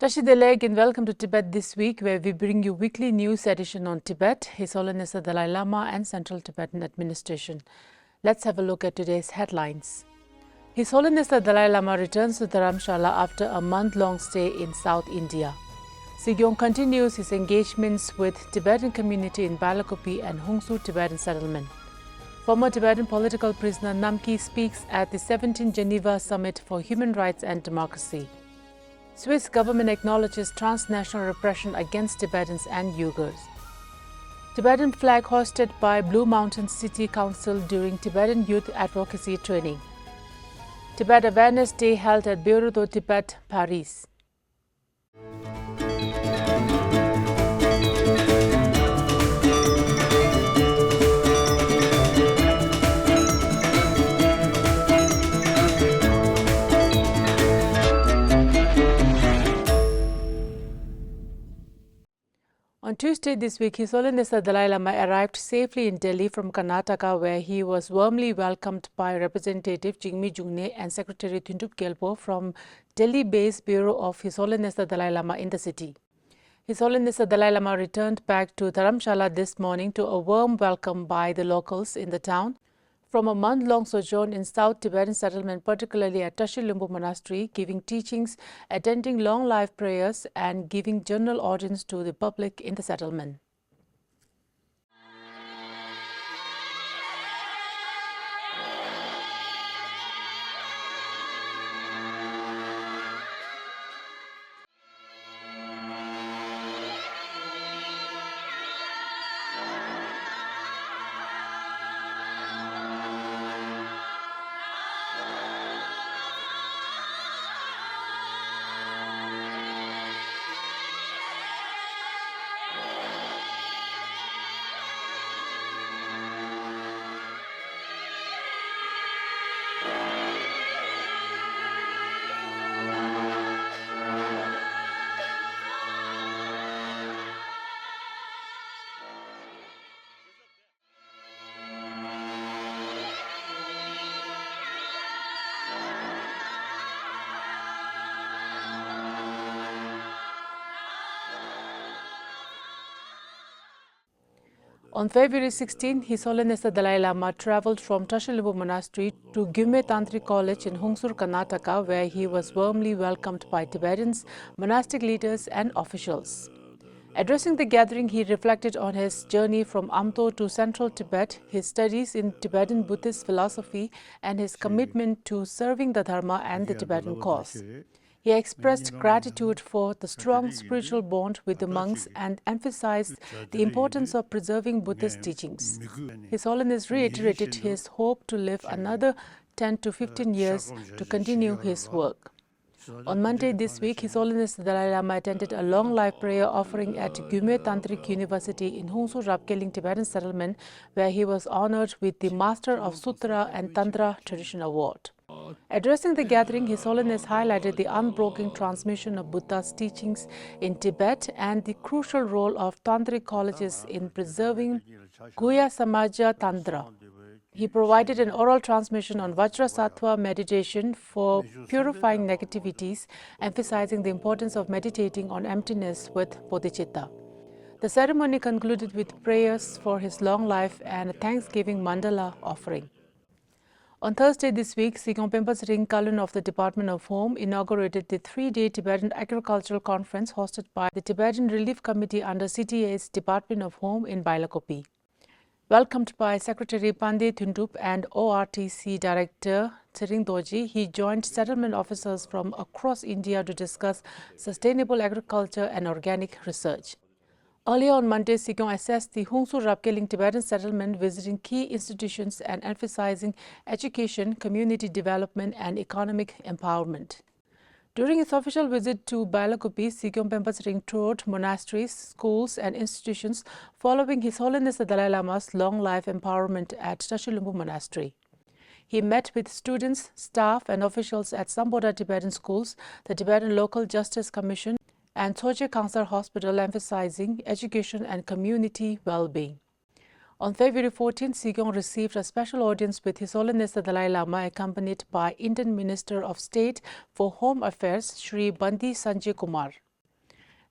Tashideleg and welcome to Tibet This Week, where we bring you weekly news edition on Tibet, His Holiness the Dalai Lama and Central Tibetan Administration. Let's have a look at today's headlines. His Holiness the Dalai Lama returns to Dharamshala after a month-long stay in South India. Sikyong continues his engagements with Tibetan community in Bylakuppe and Hunsur Tibetan settlement. Former Tibetan political prisoner Namkyi speaks at the 17th Geneva Summit for Human Rights and Democracy. Swiss government acknowledges transnational repression against Tibetans and Uyghurs. Tibetan flag hoisted by Blue Mountain City Council during Tibetan Youth Advocacy training. Tibet Awareness Day held at Bureau de Tibet, Paris. On Tuesday this week, His Holiness the Dalai Lama arrived safely in Delhi from Karnataka, where he was warmly welcomed by Representative Jigme Jungne and Secretary Thundup Gelpo from Delhi-based Bureau of His Holiness the Dalai Lama in the city. His Holiness the Dalai Lama returned back to Dharamshala this morning to a warm welcome by the locals in the town. From a month-long sojourn in South Tibetan settlement, particularly at Tashilumbu Monastery, giving teachings, attending long life prayers and giving general audience to the public in the settlement. On February 16, His Holiness the Dalai Lama travelled from Tashilumbu Monastery to Gyume Tantri College in Hunsur, Karnataka, where he was warmly welcomed by Tibetans, monastic leaders and officials. Addressing the gathering, he reflected on his journey from Amto to Central Tibet, his studies in Tibetan Buddhist philosophy and his commitment to serving the Dharma and the Tibetan cause. He expressed gratitude for the strong spiritual bond with the monks and emphasized the importance of preserving Buddhist teachings. His Holiness reiterated his hope to live another 10 to 15 years to continue his work. On Monday this week, His Holiness the Dalai Lama attended a long life prayer offering at Gyume Tantric University in Hunsur Rapkeling Tibetan settlement, where he was honored with the Master of Sutra and Tantra Tradition Award. Addressing the gathering, His Holiness highlighted the unbroken transmission of Buddha's teachings in Tibet and the crucial role of tantric colleges in preserving Guhya Samaja Tantra. He provided an oral transmission on Vajrasattva meditation for purifying negativities, emphasizing the importance of meditating on emptiness with bodhicitta. The ceremony concluded with prayers for his long life and a Thanksgiving mandala offering. On Thursday this week, Sikyong Kalun of the Department of Home inaugurated the 3-day Tibetan Agricultural Conference hosted by the Tibetan Relief Committee under CTA's Department of Home in Bylakuppe. Welcomed by Secretary Pandey Thundup and ORTC Director Tsering Doji, he joined settlement officers from across India to discuss sustainable agriculture and organic research. Earlier on Monday, Sikyong assessed the Hunsur Rapkeling Tibetan settlement, visiting key institutions and emphasizing education, community development and economic empowerment. During his official visit to Bylakuppe, Sikyong toured monasteries, schools and institutions following His Holiness the Dalai Lama's long life empowerment at Tashilumbu Monastery. He met with students, staff and officials at Samboda Tibetan schools, the Tibetan Local Justice Commission and Tsoje Cancer Hospital, emphasizing education and community well-being. On February 14, Sikyong received a special audience with His Holiness the Dalai Lama, accompanied by Indian Minister of State for Home Affairs, Shri Bandi Sanjay Kumar.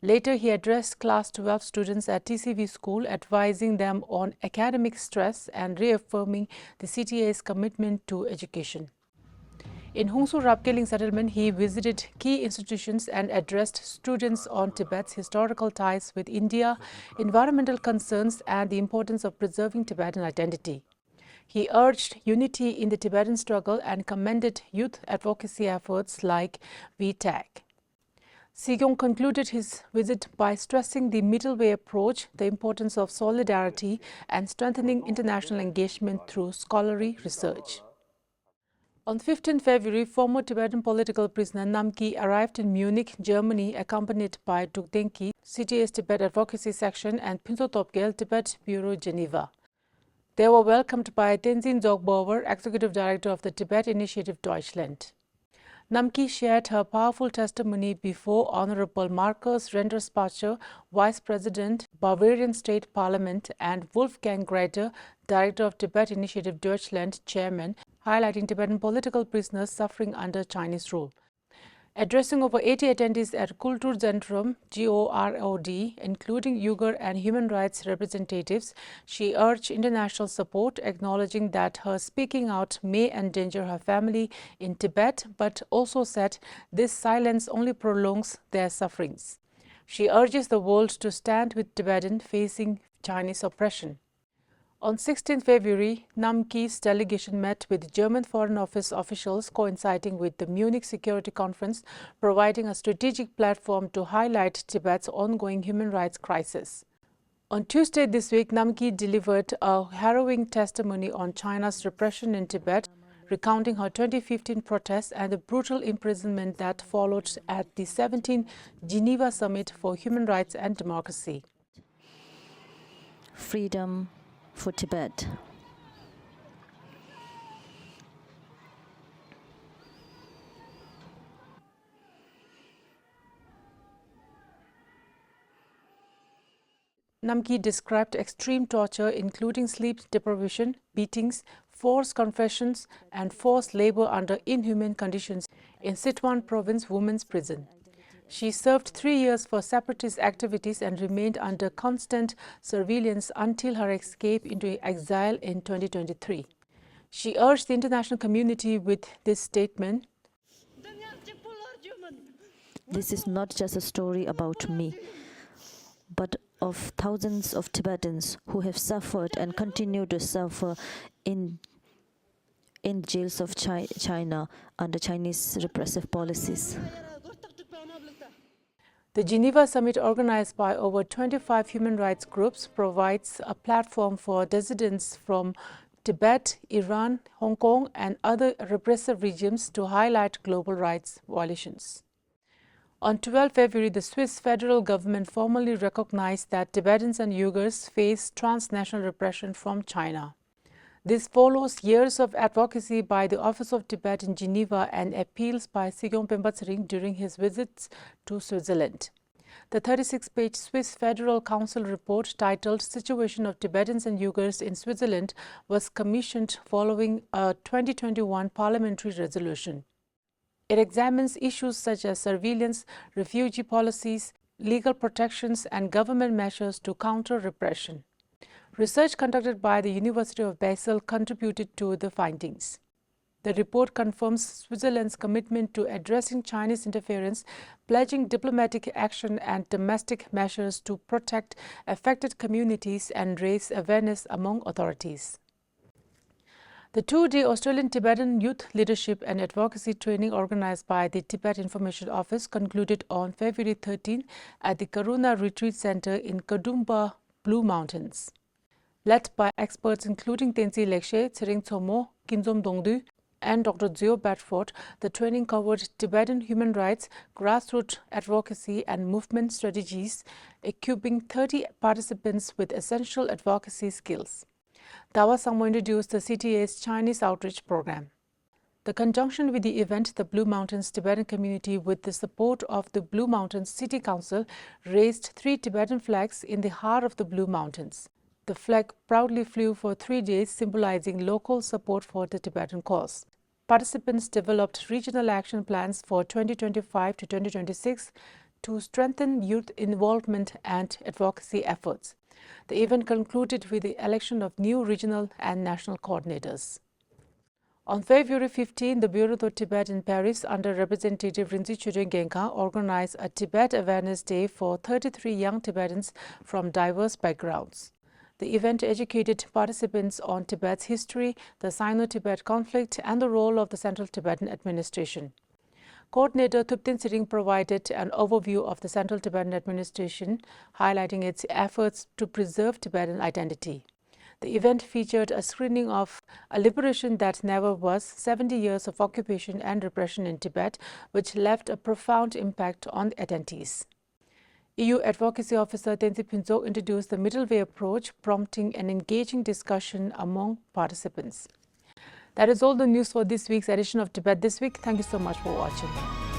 Later, he addressed Class 12 students at TCV school, advising them on academic stress and reaffirming the CTA's commitment to education. In Hunsur upscaling settlement, he visited key institutions and addressed students on Tibet's historical ties with India, environmental concerns, and the importance of preserving Tibetan identity. He urged unity in the Tibetan struggle and commended youth advocacy efforts like VTAG. Sikyong concluded his visit by stressing the middle way approach, the importance of solidarity, and strengthening international engagement through scholarly research. On 15 February, former Tibetan political prisoner Namkyi arrived in Munich, Germany, accompanied by Dukdenki, CTA's Tibet Advocacy Section, and Pinto Topgel, Tibet Bureau, Geneva. They were welcomed by Tenzin Dzogbower, Executive Director of the Tibet Initiative Deutschland. Namkyi shared her powerful testimony before Honorable Markus Renderspacher, Vice President, Bavarian State Parliament, and Wolfgang Greiter, Director of Tibet Initiative Deutschland, Chairman, highlighting Tibetan political prisoners suffering under Chinese rule. Addressing over 80 attendees at Kulturzentrum GOROD, including Uyghur and human rights representatives, she urged international support, acknowledging that her speaking out may endanger her family in Tibet, but also said this silence only prolongs their sufferings. She urges the world to stand with Tibetan facing Chinese oppression. On 16 February, Namkyi's delegation met with German Foreign Office officials coinciding with the Munich Security Conference, providing a strategic platform to highlight Tibet's ongoing human rights crisis. On Tuesday this week, Namkyi delivered a harrowing testimony on China's repression in Tibet, recounting her 2015 protests and the brutal imprisonment that followed at the 17th Geneva Summit for Human Rights and Democracy. Freedom for Tibet. Namkyi described extreme torture, including sleep deprivation, beatings, forced confessions, and forced labor under inhumane conditions in Sichuan Province Women's Prison. She served 3 years for separatist activities and remained under constant surveillance until her escape into exile in 2023. She urged the international community with this statement. This is not just a story about me, but of thousands of Tibetans who have suffered and continue to suffer in jails of China under Chinese repressive policies. The Geneva Summit, organized by over 25 human rights groups, provides a platform for dissidents from Tibet, Iran, Hong Kong, and other repressive regimes to highlight global rights violations. On 12 February, the Swiss federal government formally recognized that Tibetans and Uyghurs face transnational repression from China. This follows years of advocacy by the Office of Tibet in Geneva and appeals by Sikyong Continues during his visits to Switzerland. The 36-page Swiss Federal Council report titled Situation of Tibetans and Uyghurs in Switzerland was commissioned following a 2021 parliamentary resolution. It examines issues such as surveillance, refugee policies, legal protections, and government measures to counter repression. Research conducted by the University of Basel contributed to the findings. The report confirms Switzerland's commitment to addressing Chinese interference, pledging diplomatic action and domestic measures to protect affected communities and raise awareness among authorities. The two-day Australian Tibetan Youth Leadership and Advocacy training organized by the Tibet Information Office concluded on February 13 at the Karuna Retreat Center in Kadumba, Blue Mountains. Led by experts including Tenzin Lekshe, Tsering Tsomo, Kinzom Dongdu, and Dr. Zio Bedford, the training covered Tibetan human rights, grassroots advocacy, and movement strategies, equipping 30 participants with essential advocacy skills. Dawa Sangmo introduced the CTA's Chinese Outreach Program. The conjunction with the event, the Blue Mountains Tibetan community, with the support of the Blue Mountains City Council, raised 3 Tibetan flags in the heart of the Blue Mountains. The flag proudly flew for 3 days, symbolizing local support for the Tibetan cause. Participants developed regional action plans for 2025 to 2026, to strengthen youth involvement and advocacy efforts. The event concluded with the election of new regional and national coordinators. On February 15, the Bureau of Tibet in Paris, under Representative Rinzai Chudeng Genka, organized a Tibet Awareness Day for 33 young Tibetans from diverse backgrounds. The event educated participants on Tibet's history, the Sino-Tibet conflict, and the role of the Central Tibetan Administration. Coordinator Thupten Siring provided an overview of the Central Tibetan Administration, highlighting its efforts to preserve Tibetan identity. The event featured a screening of A Liberation That Never Was, 70 Years of Occupation and Repression in Tibet, which left a profound impact on attendees. EU Advocacy Officer Tenzin Phuntsok introduced the middle way approach, prompting an engaging discussion among participants. That is all the news for this week's edition of Tibet This Week. Thank you so much for watching.